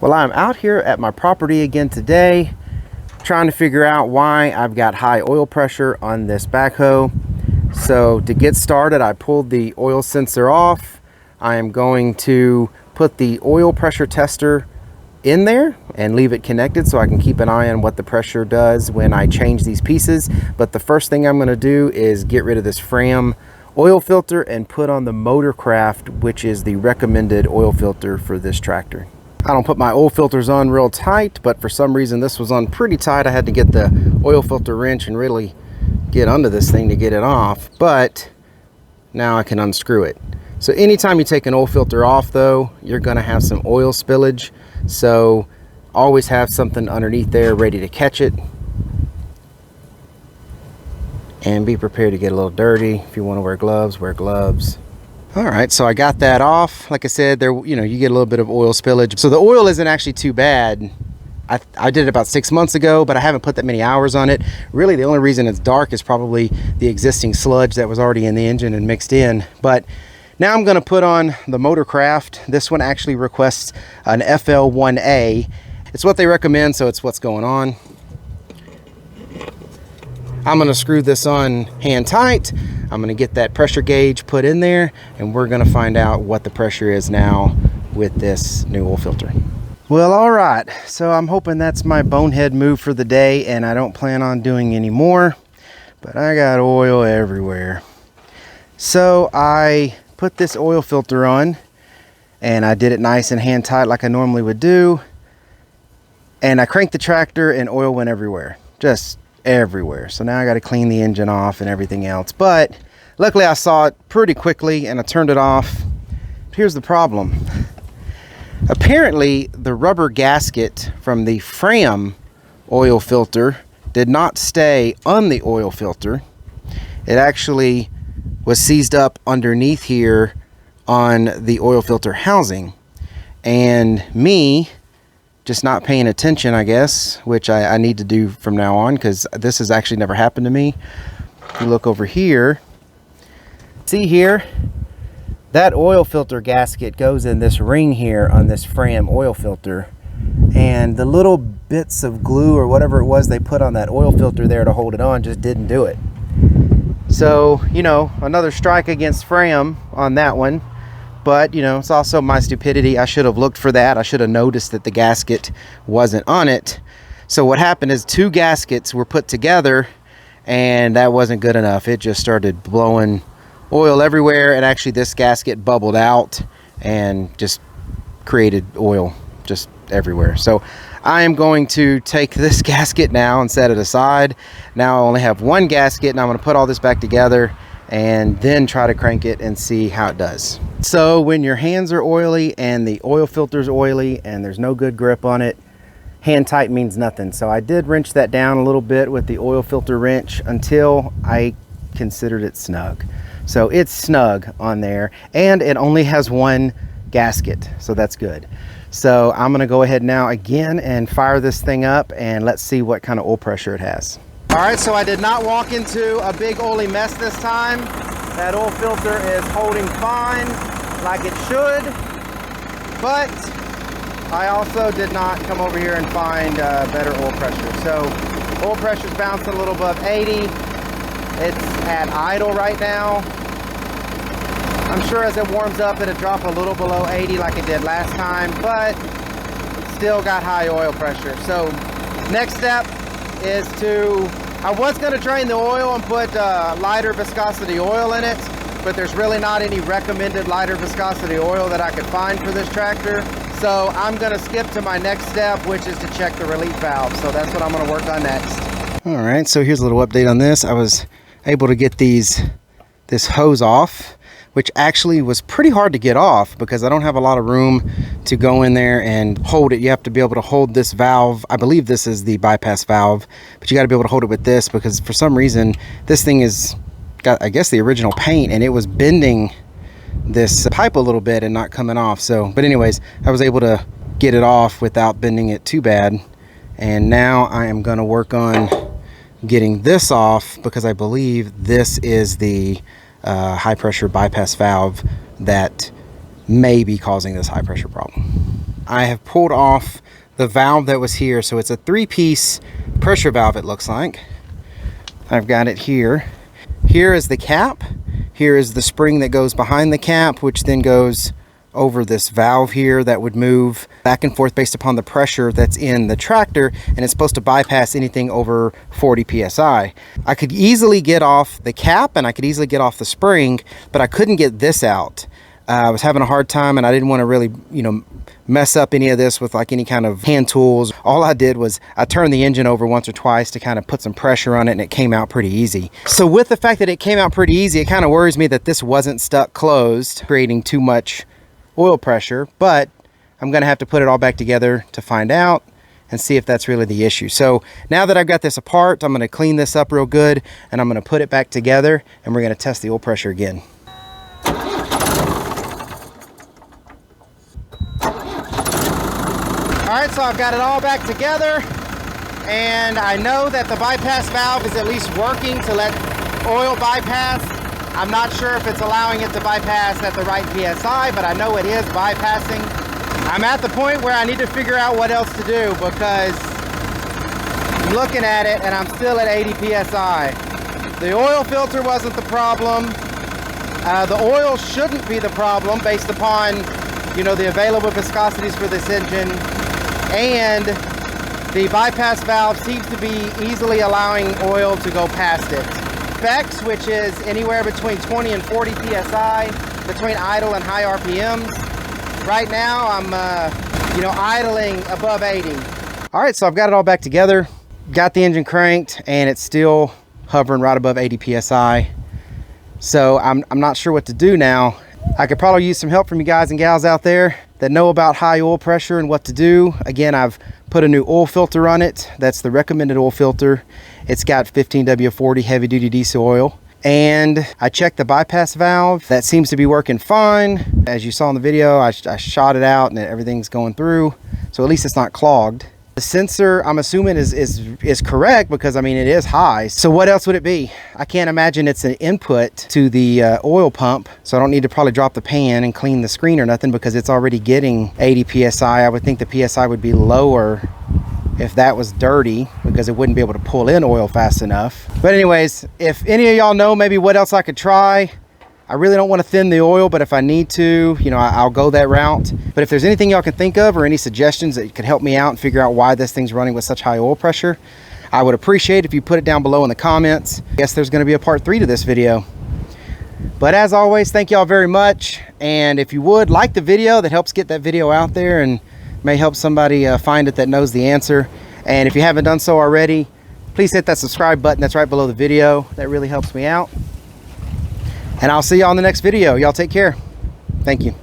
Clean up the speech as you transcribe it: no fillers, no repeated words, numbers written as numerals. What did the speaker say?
Well, I'm out here at my property again today, trying to figure out why I've got high oil pressure on this backhoe. So to get started, I pulled the oil sensor off. I am going to put the oil pressure tester in there and leave it connected so I can keep an eye on what the pressure does when I change these pieces. But the first thing I'm going to do is get rid of this Fram oil filter and put on the Motorcraft, which is the recommended oil filter for this tractor. I don't put my oil filters on real tight, but for some reason this was on pretty tight. I had to get the oil filter wrench and really get under this thing to get it off, but now I can unscrew it. So anytime you take an oil filter off though, you're gonna have some oil spillage. So always have something underneath there ready to catch it. And be prepared to get a little dirty. If you want to wear gloves, wear gloves. All right, so I got that off. Like I said, there, you get a little bit of oil spillage. So the oil isn't actually too bad. I did it about 6 months ago, but I haven't put that many hours on it. Really, the only reason it's dark is probably the existing sludge that was already in the engine and mixed in. But now I'm gonna put on the Motorcraft. This one actually requests an FL1A. It's what they recommend, so it's what's going on. I'm gonna screw this on hand tight. I'm gonna get that pressure gauge put in there, and we're gonna find out what the pressure is now with this new oil filter. Well, all right, so I'm hoping that's my bonehead move for the day, and I don't plan on doing any more, but I got oil everywhere. So I put this oil filter on, and I did it nice and hand tight like I normally would do, and I cranked the tractor and oil went everywhere, just everywhere. So now I got to clean the engine off and everything else, but luckily I saw it pretty quickly and I turned it off. Here's the problem. Apparently the rubber gasket from the Fram oil filter did not stay on the oil filter. It actually was seized up underneath here on the oil filter housing, and me just not paying attention, I guess, which I need to do from now on, because this has actually never happened to me. If you look over here, see here, that oil filter gasket goes in this ring here on this Fram oil filter, and the little bits of glue or whatever it was they put on that oil filter there to hold it on just didn't do it. So, another strike against Fram on that one. But, it's also my stupidity. I should have looked for that. I should have noticed that the gasket wasn't on it. So what happened is 2 gaskets were put together, and that wasn't good enough. It just started blowing oil everywhere, and actually this gasket bubbled out and just created oil just everywhere. So I am going to take this gasket now and set it aside. Now I only have 1 gasket, and I'm going to put all this back together and then try to crank it and see how it does. So when your hands are oily and the oil filter's oily and there's no good grip on it, hand tight means nothing. So I did wrench that down a little bit with the oil filter wrench until I considered it snug. So it's snug on there, and it only has 1 gasket, so that's good. So I'm gonna go ahead now again and fire this thing up, and let's see what kind of oil pressure it has. All right, so I did not walk into a big oily mess this time. That oil filter is holding fine, like it should, but I also did not come over here and find better oil pressure. So oil pressure's bouncing a little above 80. It's at idle right now. I'm sure as it warms up, it'll drop a little below 80 like it did last time, but still got high oil pressure. So next step is I was going to drain the oil and put lighter viscosity oil in it, but there's really not any recommended lighter viscosity oil that I could find for this tractor. So I'm going to skip to my next step, which is to check the relief valve. So that's what I'm going to work on next. All right, so here's a little update on this. I was able to get this hose off, which actually was pretty hard to get off because I don't have a lot of room to go in there and hold it. You have to be able to hold this valve. I believe this is the bypass valve, but you got to be able to hold it with this because for some reason this thing is got, I guess, the original paint, and it was bending this pipe a little bit and not coming off. So, but anyways, I was able to get it off without bending it too bad. And now I am going to work on getting this off because I believe this is the high pressure bypass valve that may be causing this high pressure problem. I have pulled off the valve that was here. So it's a 3-piece pressure valve, it looks like. I've got it here. Here is the cap. Here is the spring that goes behind the cap, which then goes over this valve here that would move back and forth based upon the pressure that's in the tractor, and it's supposed to bypass anything over 40 psi. I could easily get off the cap and I could easily get off the spring, but I couldn't get this out. I was having a hard time, and I didn't want to really, mess up any of this with like any kind of hand tools. All I did was I turned the engine over once or twice to kind of put some pressure on it, and it came out pretty easy. So with the fact that it came out pretty easy, it kind of worries me that this wasn't stuck closed, creating too much oil pressure, but I'm going to have to put it all back together to find out and see if that's really the issue. So now that I've got this apart, I'm going to clean this up real good, and I'm going to put it back together, and we're going to test the oil pressure again. All right, so I've got it all back together, and I know that the bypass valve is at least working to let oil bypass. I'm not sure if it's allowing it to bypass at the right PSI, but I know it is bypassing. I'm at the point where I need to figure out what else to do, because I'm looking at it and I'm still at 80 PSI. The oil filter wasn't the problem. The oil shouldn't be the problem based upon, the available viscosities for this engine. And the bypass valve seems to be easily allowing oil to go past it. Specs, which is anywhere between 20 and 40 psi between idle and high RPMs. Right now I'm idling above 80. All right, so I've got it all back together, got the engine cranked, and it's still hovering right above 80 psi. So I'm not sure what to do now. I could probably use some help from you guys and gals out there that know about high oil pressure and what to do. Again, I've put a new oil filter on it. That's the recommended oil filter. It's got 15W40 heavy duty diesel oil. And I checked the bypass valve. That seems to be working fine. As you saw in the video, I shot it out and everything's going through. So at least it's not clogged. The sensor, I'm assuming, is correct, because it is high. So what else would it be? I can't imagine it's an input to the oil pump, so I don't need to probably drop the pan and clean the screen or nothing, because it's already getting 80 psi. I would think the psi would be lower if that was dirty, because it wouldn't be able to pull in oil fast enough. But anyways, if any of y'all know maybe what else I could try, I really don't want to thin the oil, but if I need to, I'll go that route. But if there's anything y'all can think of or any suggestions that could help me out and figure out why this thing's running with such high oil pressure, I would appreciate if you put it down below in the comments. I guess there's going to be a part 3 to this video. But as always, thank y'all very much. And if you would like the video, that helps get that video out there and may help somebody find it that knows the answer. And if you haven't done so already, please hit that subscribe button that's right below the video. That really helps me out. And I'll see y'all in the next video. Y'all take care. Thank you.